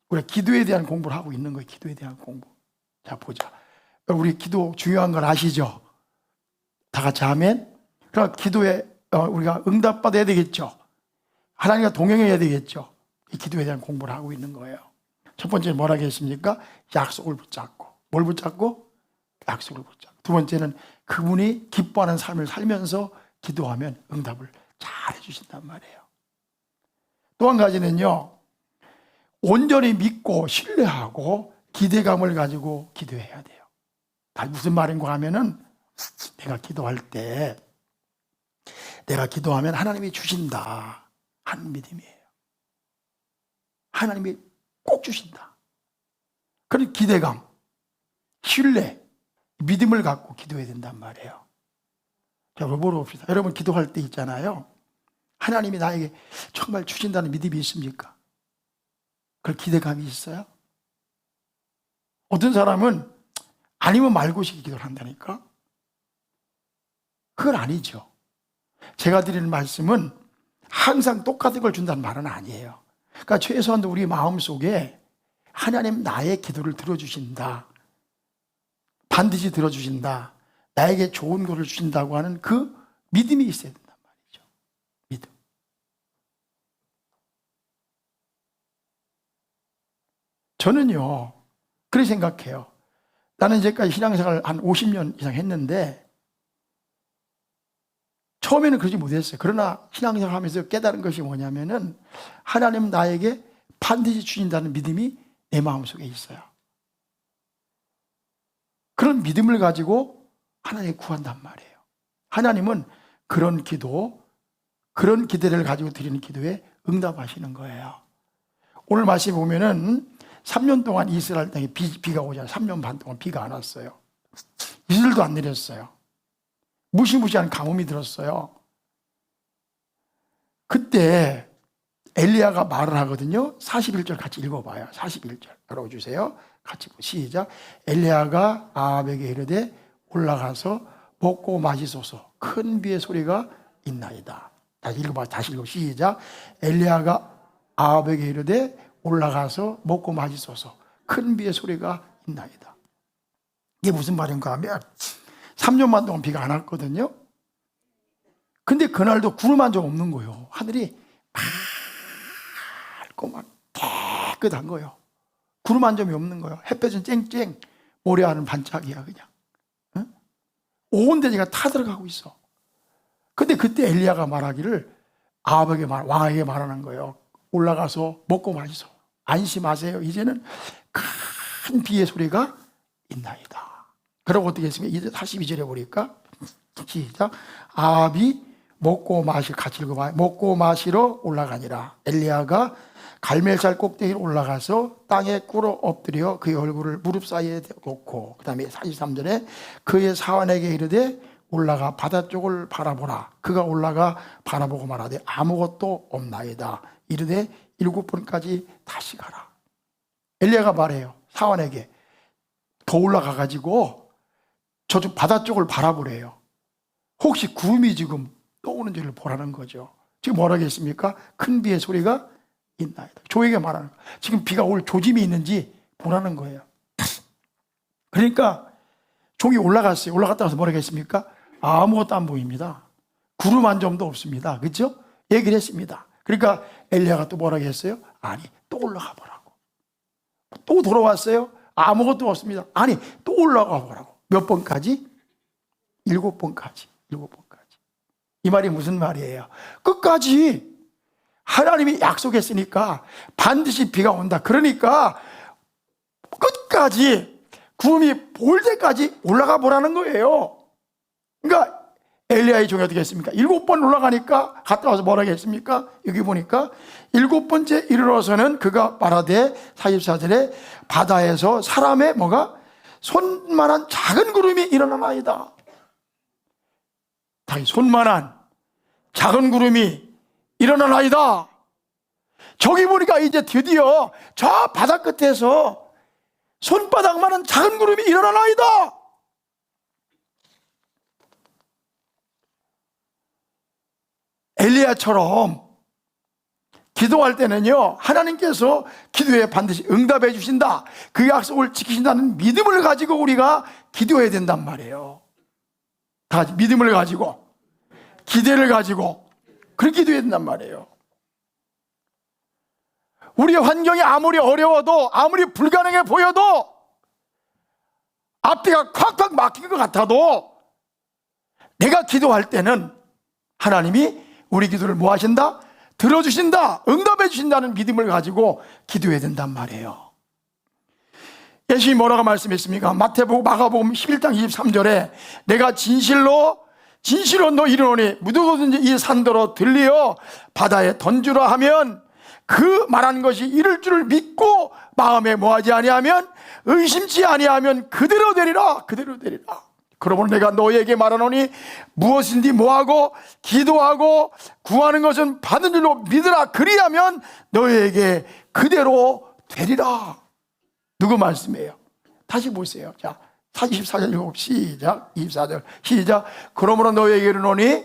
우리가 기도에 대한 공부를 하고 있는 거예요. 기도에 대한 공부. 자, 보자. 우리 기도 중요한 걸 아시죠? 다 같이 아멘. 그럼 기도에 우리가 응답받아야 되겠죠. 하나님과 동행해야 되겠죠. 이 기도에 대한 공부를 하고 있는 거예요. 첫 번째 뭐라 하겠습니까? 약속을 붙잡고. 뭘 붙잡고? 약속을 붙잡고. 두 번째는 그분이 기뻐하는 삶을 살면서 기도하면 응답을 잘 해주신단 말이에요. 또 한 가지는요, 온전히 믿고 신뢰하고 기대감을 가지고 기도해야 돼요. 무슨 말인가 하면은 내가 기도할 때 내가 기도하면 하나님이 주신다 하는 믿음이에요. 하나님이 꼭 주신다. 그런 기대감, 신뢰, 믿음을 갖고 기도해야 된단 말이에요. 자, 여러분 물어봅시다. 여러분 기도할 때 있잖아요. 하나님이 나에게 정말 주신다는 믿음이 있습니까? 그런 기대감이 있어요? 어떤 사람은 아니면 말고식 기도를 한다니까? 그건 아니죠. 제가 드리는 말씀은 항상 똑같은 걸 준다는 말은 아니에요. 그러니까 최소한도 우리 마음속에 하나님 나의 기도를 들어주신다, 반드시 들어주신다, 나에게 좋은 것을 주신다고 하는 그 믿음이 있어야 된단 말이죠. 믿음. 저는요 그렇게 생각해요. 나는 이제까지 신앙생활을 한 50년 이상 했는데 처음에는 그러지 못했어요. 그러나 신앙생활 하면서 깨달은 것이 뭐냐면은 하나님 나에게 반드시 주신다는 믿음이 내 마음속에 있어요. 그런 믿음을 가지고 하나님을 구한단 말이에요. 하나님은 그런 기도, 그런 기대를 가지고 드리는 기도에 응답하시는 거예요. 오늘 말씀에 보면은 3년 동안 이스라엘 땅에 비가 오잖아요. 3년 반 동안 비가 안 왔어요. 이슬도 안 내렸어요. 무시무시한 가뭄이 들었어요. 그때 엘리야가 말을 하거든요. 41절 같이 읽어봐요. 41절 열어주세요. 같이 시작. 엘리야가 아합에게 이르되 올라가서 먹고 마시소서. 큰 비의 소리가 있나이다. 다시 읽어봐. 다시 읽어. 시작. 엘리야가 아합에게 이르되 올라가서 먹고 마시소서. 큰 비의 소리가 있나이다. 이게 무슨 말인가 하면 3년만 동안 비가 안 왔거든요. 근데 그날도 구름 한 점 없는 거예요. 하늘이 맑고 막 깨끗한 거예요. 구름 한 점이 없는 거예요. 햇볕은 쨍쨍, 모래알은 반짝이야 그냥. 응? 온 대지가 타들어가고 있어. 근데 그때 엘리야가 말하기를 아합에게 왕에게 말하는 거예요. 올라가서 먹고 마시소. 안심하세요. 이제는 큰 비의 소리가 있나이다. 그러고 어떻게 했습니까? 이제 42절에 보니까 시작. 아합이 먹고 마시러, 같이 읽어봐요. 먹고 마시러 올라가니라. 엘리야가 갈멜살 꼭대기로 올라가서 땅에 꿇어 엎드려 그의 얼굴을 무릎 사이에 놓고, 그 다음에 43절에 그의 사환에게 이르되 올라가 바다 쪽을 바라보라. 그가 올라가 바라보고 말하되 아무것도 없나이다. 이르되 7번까지 다시 가라. 엘리야가 말해요. 사환에게 더 올라가 가지고 저쪽 바다 쪽을 바라보래요. 혹시 구름이 지금 떠오는지를 보라는 거죠. 지금 뭐라고 했습니까? 큰 비의 소리가 있나이다. 조에게 말하는 거예요. 지금 비가 올 조짐이 있는지 보라는 거예요. 그러니까 종이 올라갔어요. 올라갔다 와서 뭐라고 했습니까? 아무것도 안 보입니다. 구름 한 점도 없습니다. 그렇죠? 얘기를 했습니다. 그러니까 엘리야가 또 뭐라고 했어요? 아니, 또 올라가 보라고. 또 돌아왔어요. 아무것도 없습니다. 아니, 또 올라가 보라고. 몇 번까지? 7번까지. 7번까지. 이 말이 무슨 말이에요? 끝까지 하나님이 약속했으니까 반드시 비가 온다. 그러니까 끝까지 구름이 보일 때까지 올라가 보라는 거예요. 그러니까 엘리야의 종이 어떻게 했습니까? 7번 올라가니까 갔다 와서 뭐라고 했습니까? 여기 보니까 7번째 이르러서는 그가 말하되 44절에 바다에서 사람의 뭐가? 손만한 작은 구름이 일어나나이다. 손만한 작은 구름이 일어나나이다. 저기 보니까 이제 드디어 저 바다 끝에서 손바닥만한 작은 구름이 일어나나이다. 엘리야처럼 기도할 때는요, 하나님께서 기도에 반드시 응답해 주신다, 그 약속을 지키신다는 믿음을 가지고 우리가 기도해야 된단 말이에요. 다 같이 믿음을 가지고, 기대를 가지고 그렇게 기도해야 된단 말이에요. 우리의 환경이 아무리 어려워도, 아무리 불가능해 보여도, 앞뒤가 콱콱 막힌 것 같아도 내가 기도할 때는 하나님이 우리 기도를 뭐 하신다? 들어주신다, 응답해 주신다는 믿음을 가지고 기도해야 된단 말이에요. 예수님이 뭐라고 말씀했습니까? 마태복음, 마가복음 11장 23절에 내가 진실로 너 이르노니 누구든지 이 산더러 들리어 바다에 던지라 하면 그 말한 것이 이룰 줄을 믿고 마음에 뭐하지 아니하면, 의심치 아니하면 그대로 되리라. 그대로 되리라. 그러므로 내가 너희에게 말하노니 무엇인지 뭐하고 기도하고 구하는 것은 받은 줄로 믿으라. 그리하면 너희에게 그대로 되리라. 누구 말씀이에요? 다시 보세요. 자, 24절 읽어 시작. 24절 시작. 그러므로 너희에게 이르노니,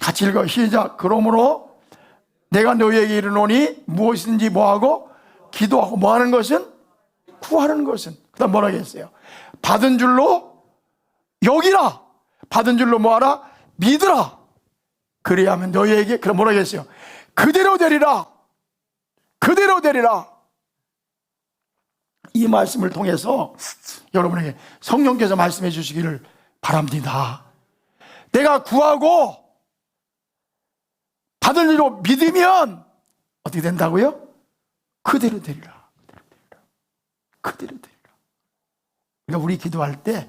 같이 읽어 시작. 그러므로 내가 너희에게 이르노니 무엇인지 뭐하고 기도하고 뭐하는 것은, 구하는 것은, 그 다음 뭐라고 했어요? 받은 줄로 여기라. 받은 줄로 뭐하라? 믿으라. 그리하면 너희에게, 그럼 뭐라고 했어요? 그대로 되리라. 그대로 되리라. 이 말씀을 통해서 여러분에게 성령께서 말씀해 주시기를 바랍니다. 내가 구하고 받을 일로 믿으면 어떻게 된다고요? 그대로 되리라. 그대로 되리라. 그러니까 우리 기도할 때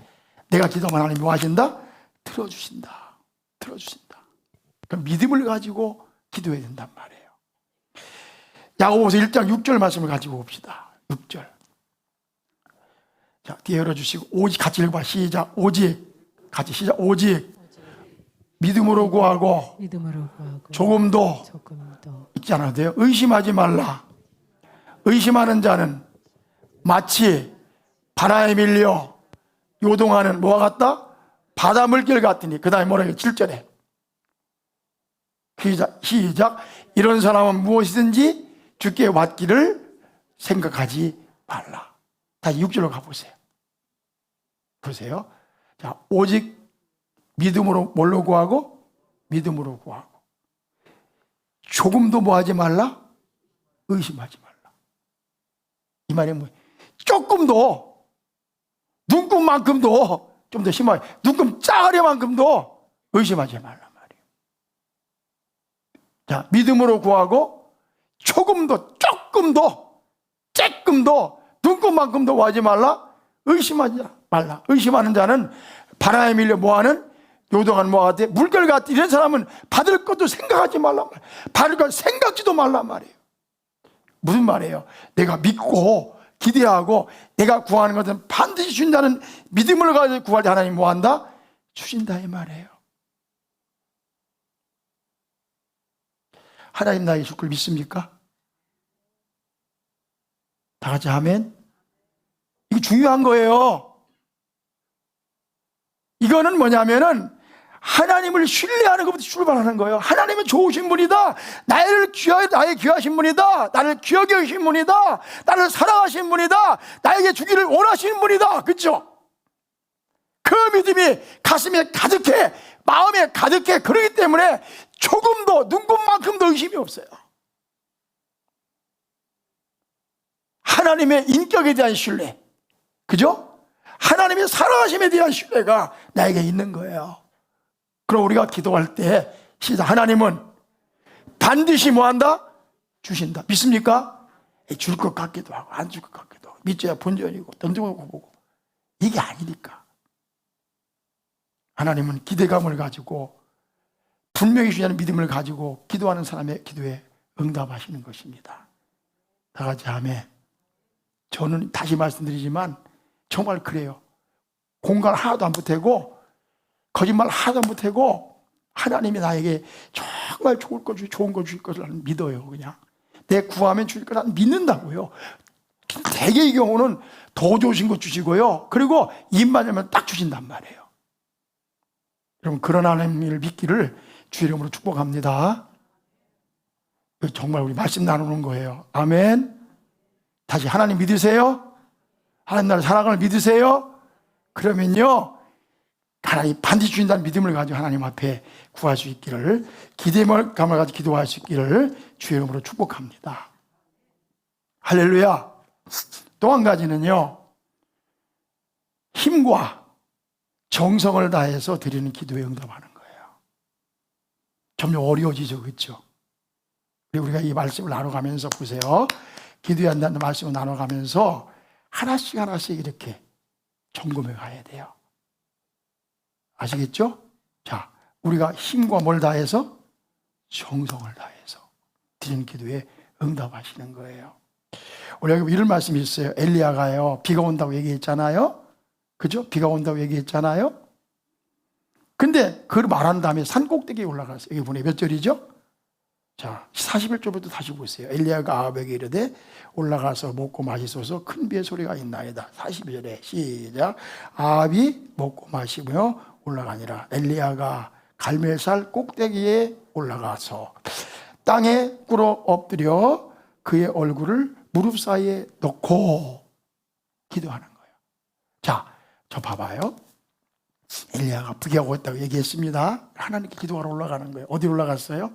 내가 기도하면 하나님이 뭐 하신다? 들어주신다. 들어주신다. 그러니까 믿음을 가지고 기도해야 된단 말이에요. 야고보서 1장 6절 말씀을 가지고 봅시다. 6절. 자, 뒤에 열어주시고 오직 같이 읽어봐. 시작. 오직. 같이 시작. 오직. 믿음으로 구하고 조금도 잊지 않아도 돼요. 의심하지 말라. 의심하는 자는 마치 바다에 밀려 요동하는 뭐와 같다? 바다 물결 같으니. 그 다음에 뭐라고 해요? 7절에 시작. 이런 사람은 무엇이든지 주께 받기를 생각하지 말라. 다시 6절로 가보세요. 보세요. 자, 오직 믿음으로 뭘로 구하고? 믿음으로 구하고. 조금도 뭐 하지 말라? 의심하지 말라. 이 말이 뭐예요? 조금도, 눈금만큼도, 좀 더 심하게, 눈금 짜가리만큼도 의심하지 말란 말이에요. 자, 믿음으로 구하고, 조금도, 조금도, 쬐끔도, 눈금만큼도 뭐 하지 말라? 의심하지 말라. 의심하는 자는 바다에 밀려 뭐하는? 요동한 뭐가 같아? 물결 같아. 이런 사람은 받을 것도 생각하지 말란 말이에요. 받을 것 생각지도 말란 말이에요. 무슨 말이에요? 내가 믿고 기대하고 내가 구하는 것은 반드시 준다는 믿음을 가지고 구할 때 하나님 뭐 한다? 주신다 이 말이에요. 하나님 나에게 줄 걸 믿습니까? 다 같이 아멘. 이거 중요한 거예요. 이거는 뭐냐면은 하나님을 신뢰하는 것부터 출발하는 거예요. 하나님은 좋으신 분이다. 나의 귀하신 분이다. 나를 귀하게 여기신 분이다. 나를 사랑하신 분이다. 나에게 주기를 원하시는 분이다. 그렇죠? 그 믿음이 가슴에 가득해, 마음에 가득해. 그렇기 때문에 조금도 눈곱만큼도 의심이 없어요. 하나님의 인격에 대한 신뢰, 그죠? 하나님의 사랑하심에 대한 신뢰가 나에게 있는 거예요. 그럼 우리가 기도할 때 시작. 하나님은 반드시 뭐한다? 주신다. 믿습니까? 줄 것 같기도 하고 안 줄 것 같기도 하고 믿져야 본전이고 던져보고 보고 이게 아니니까. 하나님은 기대감을 가지고 분명히 주시는 믿음을 가지고 기도하는 사람의 기도에 응답하시는 것입니다. 다 같이 아멘. 저는 다시 말씀드리지만 정말 그래요. 공간 하나도 안 보태고 거짓말 하나도 안 보태고 하나님이 나에게 정말 좋은 거 주실 것을 나는 믿어요. 그냥 내 구하면 주실 걸 나는 믿는다고요. 대개의 경우는 더 좋으신 거 주시고요. 그리고 입만 열면 딱 주신단 말이에요. 여러분 그런 하나님을 믿기를 주의 이름으로 축복합니다. 정말 우리 말씀 나누는 거예요. 아멘. 다시 하나님 믿으세요? 하나님 나라 살아가는 걸 믿으세요? 그러면요, 하나님 반드시 주신다는 믿음을 가지고 하나님 앞에 구할 수 있기를, 기대감을 가지고 기도할 수 있기를 주의 이름으로 축복합니다. 할렐루야. 또 한 가지는요, 힘과 정성을 다해서 드리는 기도에 응답하는 거예요. 점점 어려워지죠, 그렇죠? 우리가 이 말씀을 나눠가면서 보세요. 기도해야 한다는 말씀을 나눠가면서 하나씩 하나씩 이렇게 점검해 가야 돼요. 아시겠죠? 자, 우리가 힘과 뭘 다해서? 정성을 다해서 드리는 기도에 응답하시는 거예요. 우리 여기 이런 말씀이 있어요. 엘리야가요, 비가 온다고 얘기했잖아요. 그죠? 비가 온다고 얘기했잖아요. 근데 그걸 말한 다음에 산 꼭대기에 올라갔어요. 여기 보내 몇 절이죠? 자, 41절부터 다시 보세요. 엘리야가 아합에게 이르되 올라가서 먹고 마시소서, 큰 비의 소리가 있나이다. 42절에 시작. 아합이 먹고 마시며 올라가니라. 엘리야가 갈멜살 꼭대기에 올라가서 땅에 꿇어 엎드려 그의 얼굴을 무릎 사이에 넣고 기도하는 거예요. 자, 저 봐봐요. 엘리야가 비가 오고 있다고 얘기했습니다. 하나님께 기도하러 올라가는 거예요. 어디로 올라갔어요?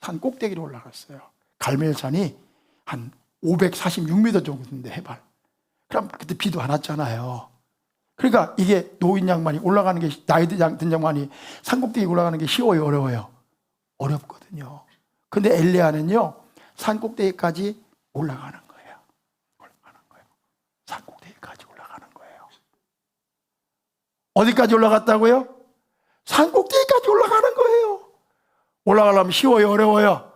산 꼭대기로 올라갔어요. 갈멜산이 한 546m 정도인데, 해발. 그럼 그때 비도 안 왔잖아요. 그러니까 이게 노인 양반이 올라가는 게, 나이 든 양반이 산 꼭대기 올라가는 게 쉬워요, 어려워요? 어렵거든요. 근데 엘리야는요, 산 꼭대기까지 올라가는 거예요. 올라가는 거예요. 산 꼭대기까지 올라가는 거예요. 어디까지 올라갔다고요? 산 꼭대기까지 올라가는 거예요. 올라가려면 쉬워요, 어려워요?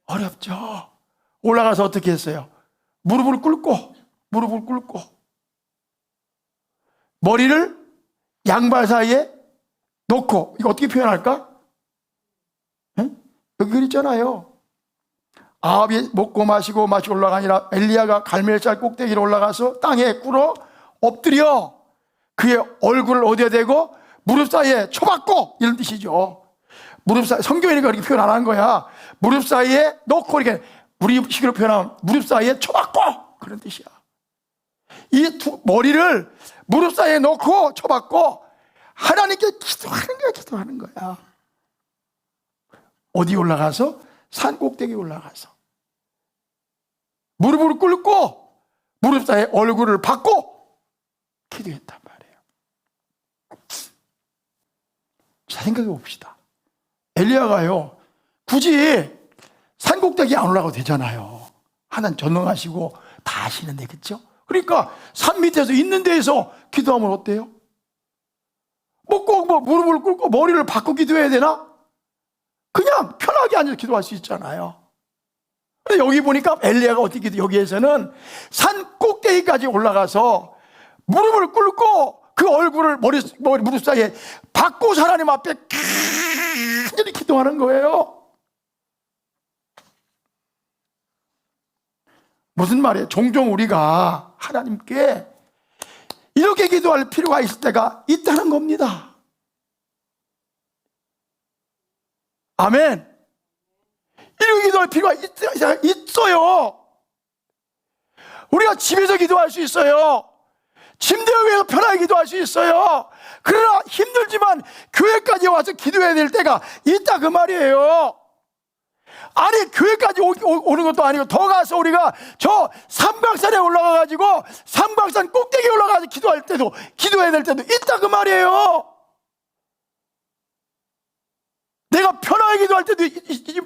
어렵죠. 올라가서 어떻게 했어요? 무릎을 꿇고 머리를 양발 사이에 놓고, 이거 어떻게 표현할까? 응? 여기 그랬잖아요. 아합이 먹고 마시고 올라가니라. 엘리야가 갈멜살 꼭대기로 올라가서 땅에 꿇어 엎드려 그의 얼굴을 어디에 대고 무릎 사이에 쳐박고, 이런 뜻이죠. 무릎 사이, 성경이니까 그렇게 표현 안 한 거야. 무릎 사이에 놓고, 이렇게 우리 식으로 표현하면 무릎 사이에 쳐박고, 그런 뜻이야. 이 머리를 무릎 사이에 놓고 쳐박고 하나님께 기도하는 거야. 어디 올라가서? 산 꼭대기 올라가서 무릎을 꿇고 무릎 사이에 얼굴을 받고 기도했단 말이에요. 자, 생각해 봅시다. 엘리야가요, 굳이 산 꼭대기 안 올라가도 되잖아요. 하나님 전능하시고 다 아시는데, 그렇죠? 그러니까 산 밑에서 있는 데에서 기도하면 어때요? 꼭 무릎을 꿇고 머리를 받고 기도해야 되나? 그냥 편하게 앉아서 기도할 수 있잖아요. 근데 여기 보니까 엘리야가 어떻게 기도, 여기에서는 산 꼭대기까지 올라가서 무릎을 꿇고 그 얼굴을 무릎 사이에 받고 하나님 앞에 간절히 기도하는 거예요. 무슨 말이에요? 종종 우리가 하나님께 이렇게 기도할 필요가 있을 때가 있다는 겁니다. 아멘. 이렇게 기도할 필요가 있어요. 우리가 집에서 기도할 수 있어요. 침대 위에서 편하게 기도할 수 있어요. 그러나 힘들지만 교회까지 와서 기도해야 될 때가 있다, 그 말이에요. 아니, 교회까지 오는 것도 아니고 더 가서 우리가 저 삼각산에 올라가가지고 삼각산 꼭대기에 올라가서 기도해야 될 때도 있다, 그 말이에요. 내가 편하게 기도할 때도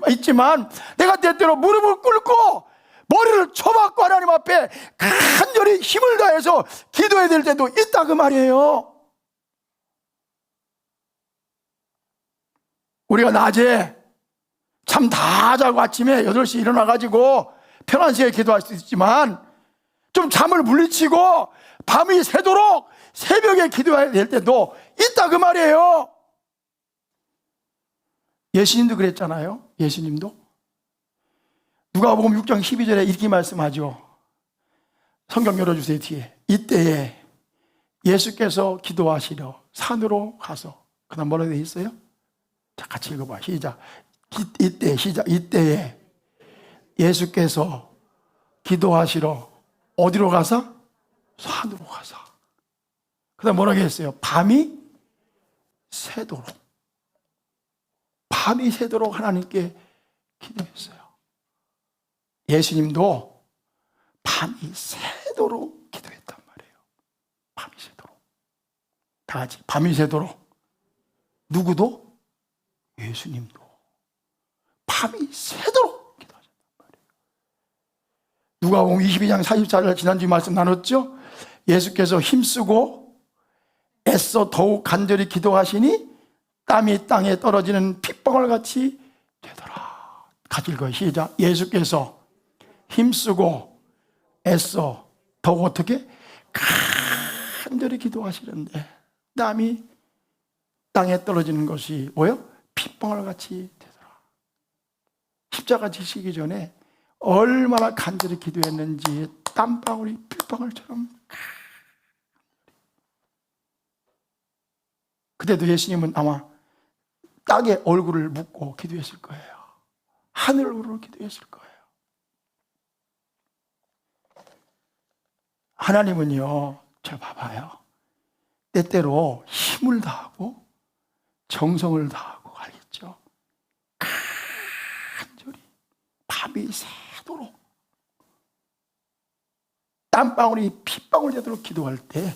있지만 내가 때때로 무릎을 꿇고 머리를 쳐박고 하나님 앞에 간절히 힘을 다해서 기도해야 될 때도 있다, 그 말이에요. 우리가 낮에 잠 다 자고 아침에 8시 일어나가지고 편한 시간에 기도할 수 있지만 좀 잠을 물리치고 밤이 새도록 새벽에 기도해야 될 때도 있다, 그 말이에요. 예수님도 그랬잖아요. 예수님도 누가복음 6장 12절에 이렇게 말씀하죠. 성경 열어주세요. 뒤에. 이때에 예수께서 기도하시려 산으로 가서, 그 다음 뭐라고 되어 있어요? 자, 같이 읽어봐. 시작. 이때에 예수께서 기도하시러 어디로 가사? 산으로 가사. 그 다음 뭐라고 했어요? 밤이 새도록. 밤이 새도록 하나님께 기도했어요. 예수님도 밤이 새도록 기도했단 말이에요. 밤이 새도록. 다 같이 밤이 새도록. 누구도? 예수님도 밤이 새도록 기도하셨단 말이에요. 누가복음 22장 44절 지난주 말씀 나눴죠? 예수께서 힘쓰고 애써 더욱 간절히 기도하시니 땀이 땅에 떨어지는 핏방울 같이 되더라. 같이 읽어요. 시작. 예수께서 힘쓰고 애써 더욱 어떻게? 간절히 기도하시는데 땀이 땅에 떨어지는 것이 뭐요? 핏방울 같이 되더라. 십자가 지시기 전에 얼마나 간절히 기도했는지 땀방울이 핏방울처럼. 그때도 예수님은 아마 땅에 얼굴을 묻고 기도했을 거예요. 하늘으로 기도했을 거예요. 하나님은요, 저 봐봐요. 때때로 힘을 다하고 정성을 다하고 알겠죠? 간절히 밤이 새도록 땀방울이 핏방울 되도록 기도할 때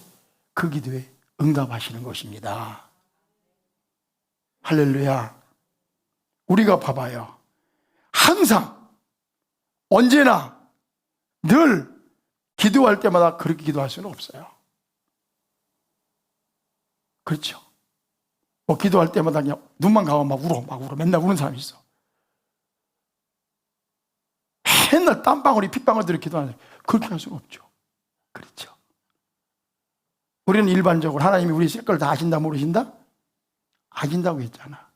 그 기도에 응답하시는 것입니다. 할렐루야. 우리가 봐봐요. 항상 언제나 늘 기도할 때마다 그렇게 기도할 수는 없어요. 그렇죠? 뭐 기도할 때마다 그냥 눈만 감으면 막 울어. 맨날 우는 사람이 있어. 맨날 땀방울이 핏방울들이 기도하는 그렇게 할 수는 없죠. 그렇죠? 우리는 일반적으로 하나님이 우리 쓸 걸 다 아신다 모르신다? 아신다고 했잖아.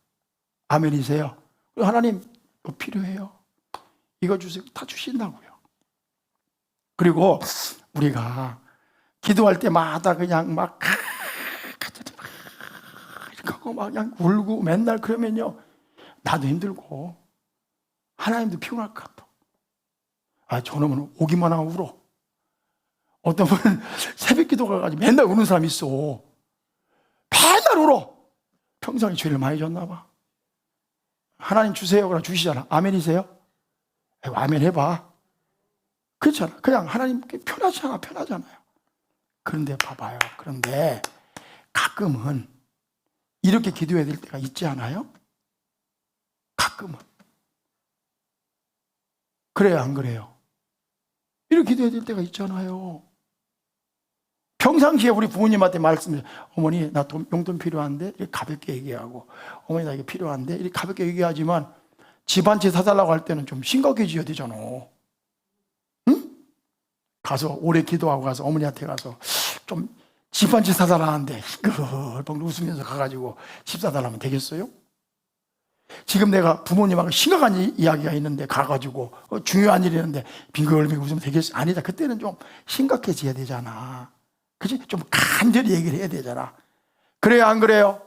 아멘이세요? 하나님 뭐 필요해요? 이거 주세요. 다 주신다고요. 그리고 우리가 기도할 때마다 그냥 막 이렇게 하고 막 그냥 울고 맨날 그러면요, 나도 힘들고 하나님도 피곤할 것 같아. 아, 저놈은 오기만 하면 울어. 어떤 분은 새벽 기도 가가지고 맨날 우는 사람이 있어. 맨날 울어. 평상에 죄를 많이 졌나 봐. 하나님 주세요. 그럼 주시잖아. 아멘이세요? 아멘 해봐. 그렇잖아. 그냥 하나님께 편하잖아요. 그런데 봐봐요. 그런데 가끔은 이렇게 기도해야 될 때가 있지 않아요? 가끔은. 그래요, 안 그래요? 이렇게 기도해야 될 때가 있잖아요. 평상시에 우리 부모님한테 말씀해, 어머니 나 용돈 필요한데 이렇게 가볍게 얘기하고, 어머니 나 이게 필요한데 이렇게 가볍게 얘기하지만 집 한 채 사달라고 할 때는 좀 심각해져야 되잖아. 응? 가서 오래 기도하고 가서 어머니한테 가서 좀 집 한 채 사달라는데 싱글벙글 웃으면서 가가지고 집 사달라면 되겠어요? 지금 내가 부모님하고 심각한 이야기가 있는데 가가지고 중요한 일이 있는데 빙글빙글 웃으면 되겠어요? 아니다. 그때는 좀 심각해져야 되잖아. 그치? 좀 간절히 얘기를 해야 되잖아. 그래요, 안 그래요?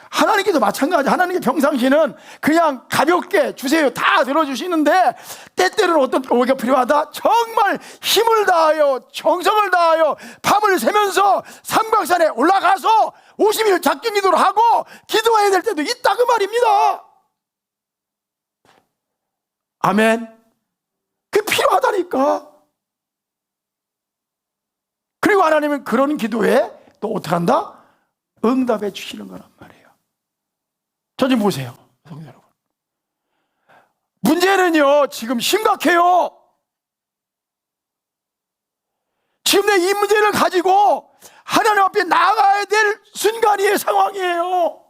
하나님께도 마찬가지. 하나님께 평상시는 그냥 가볍게 주세요. 다 들어주시는데 때때로는 어떤 오기가 필요하다? 정말 힘을 다하여 정성을 다하여 밤을 새면서 삼각산에 올라가서 50일 작정 기도를 하고 기도해야 될 때도 있다 그 말입니다. 아멘. 그게 필요하다니까. 그리고 하나님은 그런 기도에 또 어떻게 한다? 응답해 주시는 거란 말이에요. 저 좀 보세요, 성도 여러분. 문제는요, 지금 심각해요. 지금 내 이 문제를 가지고 하나님 앞에 나가야 될 순간이에요, 상황이에요.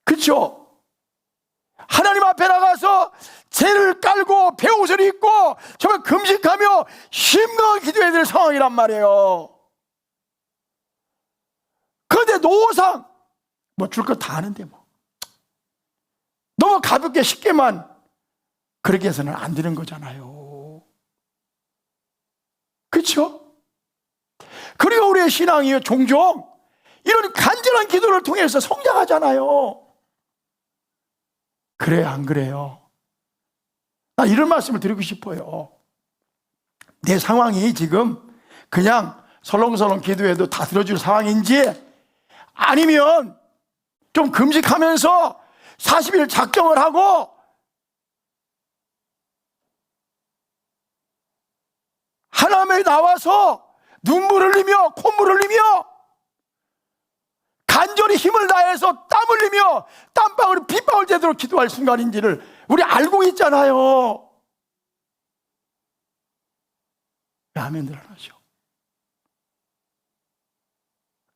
그렇죠? 하나님 앞에 나가서 죄를 깔고 배옷을 입고 정말 금식하며 심각하게 기도해야 될 상황이란 말이에요. 그런데 노상 뭐 줄 거 다 아는데 뭐 너무 가볍게 쉽게만 그렇게 해서는 안 되는 거잖아요. 그렇죠? 그리고 우리의 신앙이 종종 이런 간절한 기도를 통해서 성장하잖아요. 그래요, 안 그래요? 나 이런 말씀을 드리고 싶어요. 내 상황이 지금 그냥 설렁설렁 기도해도 다 들어줄 상황인지, 아니면 좀 금식하면서 40일 작정을 하고 하나님에 나와서 눈물 흘리며 콧물 흘리며 간절히 힘을 다해서 땀 흘리며 땀방울이 빗방울 되도록 기도할 순간인지를 우리 알고 있잖아요. 왜 아멘들 안 하죠?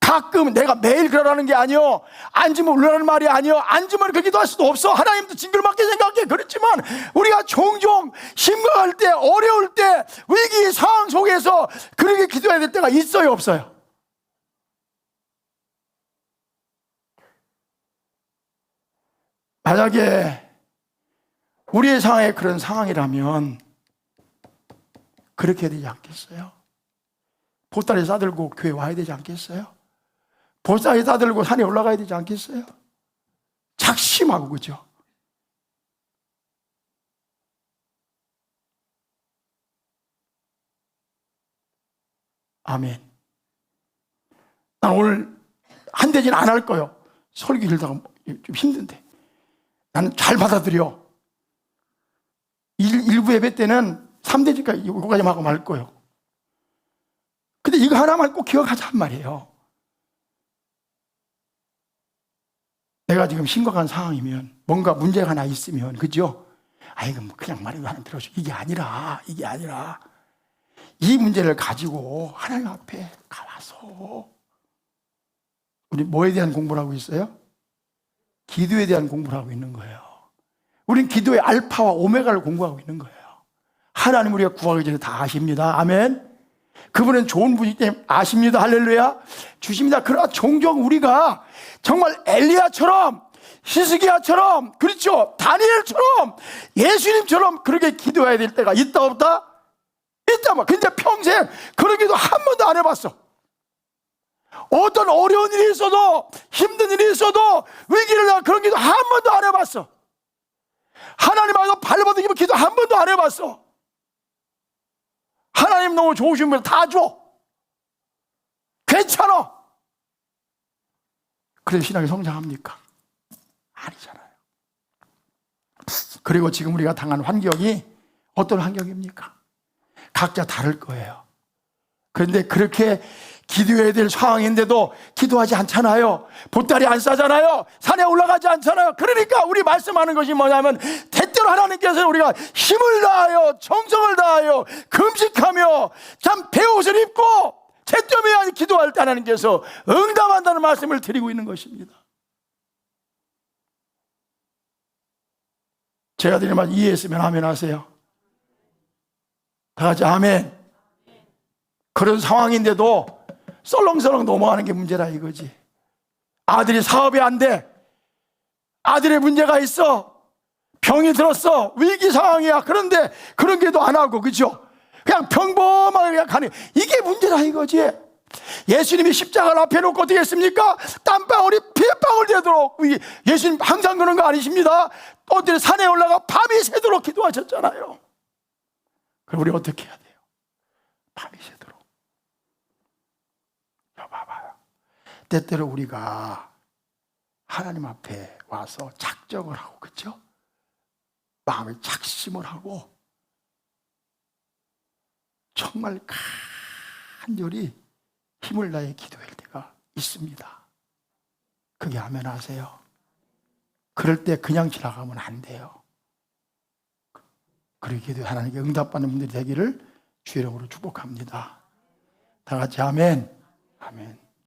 가끔, 내가 매일 그러라는 게 아니요, 앉으면 올라라는 말이 아니요, 앉으면 그렇게 기도할 수도 없어. 하나님도 징글맞게 생각해. 그렇지만 우리가 종종 심각할 때, 어려울 때, 위기 상황 속에서 그렇게 기도해야 될 때가 있어요, 없어요? 만약에 우리의 상황에 그런 상황이라면 그렇게 해야 되지 않겠어요? 보따리 싸들고 교회 와야 되지 않겠어요? 보따리 싸들고 산에 올라가야 되지 않겠어요? 작심하고, 그죠? 아멘. 난 오늘 한 대진 안 할 거예요. 설교 길다가 좀 힘든데. 나는 잘 받아들여. 일부 예배 때는 3대지까지 이거까지만 하고 말 거예요. 근데 이거 하나만 꼭 기억하자 말이에요. 내가 지금 심각한 상황이면, 뭔가 문제가 하나 있으면, 그죠? 아이고, 뭐 그냥 말해도 하나 들어줘. 이게 아니라 이 문제를 가지고 하나님 앞에 가서, 우리 뭐에 대한 공부를 하고 있어요? 기도에 대한 공부를 하고 있는 거예요. 우린 기도의 알파와 오메가를 공부하고 있는 거예요. 하나님 우리가 구하기 전에 다 아십니다. 아멘. 그분은 좋은 분이기 때문에 아십니다. 할렐루야. 주십니다. 그러나 종종 우리가 정말 엘리야처럼, 히스기야처럼, 그렇죠, 다니엘처럼, 예수님처럼 그렇게 기도해야 될 때가 있다 없다? 있다. 근데 평생 그런 기도 한 번도 안 해봤어. 어떤 어려운 일이 있어도, 힘든 일이 있어도, 위기를 당한 그런 기도 한 번도 안 해봤어. 하나님 앞에서 발버둥이면 기도 한 번도 안 해봤어. 하나님 너무 좋으신 분 다 줘. 괜찮아. 그래서 신앙이 성장합니까? 아니잖아요. 그리고 지금 우리가 당한 환경이 어떤 환경입니까? 각자 다를 거예요. 그런데 그렇게 기도해야 될 상황인데도 기도하지 않잖아요. 보따리 안 싸잖아요. 산에 올라가지 않잖아요. 그러니까 우리 말씀하는 것이 뭐냐면, 때때로 하나님께서 우리가 힘을 다하여 정성을 다하여 금식하며 참 배옷을 입고 채점해야 기도할 때 하나님께서 응답한다는 말씀을 드리고 있는 것입니다. 제가 드리는 말 이해했으면 아멘 하세요. 다 같이 아멘. 그런 상황인데도 썰렁썰렁 넘어가는 게 문제라 이거지. 아들이 사업이 안 돼. 아들의 문제가 있어. 병이 들었어. 위기 상황이야. 그런데 그런 게도 안 하고, 그죠? 그냥 평범하게 그냥 가는, 이게 문제라 이거지. 예수님이 십자가를 앞에 놓고 어떻게 했습니까? 땀방울이 피방울 되도록. 예수님 항상 그런 거 아니십니다. 어디 산에 올라가 밤이 새도록 기도하셨잖아요. 그럼 우리 어떻게 해야 돼요? 밤이 새도록. 봐봐요. 때때로 우리가 하나님 앞에 와서 작정을 하고, 그렇죠? 마음에 작심을 하고 정말 간절히 힘을 다해 기도할 때가 있습니다. 그게 아멘 하세요. 그럴 때 그냥 지나가면 안 돼요. 그렇게 하나님께 응답받는 분들이 되기를 주의 이름으로 축복합니다. 다 같이 아멘. 아멘.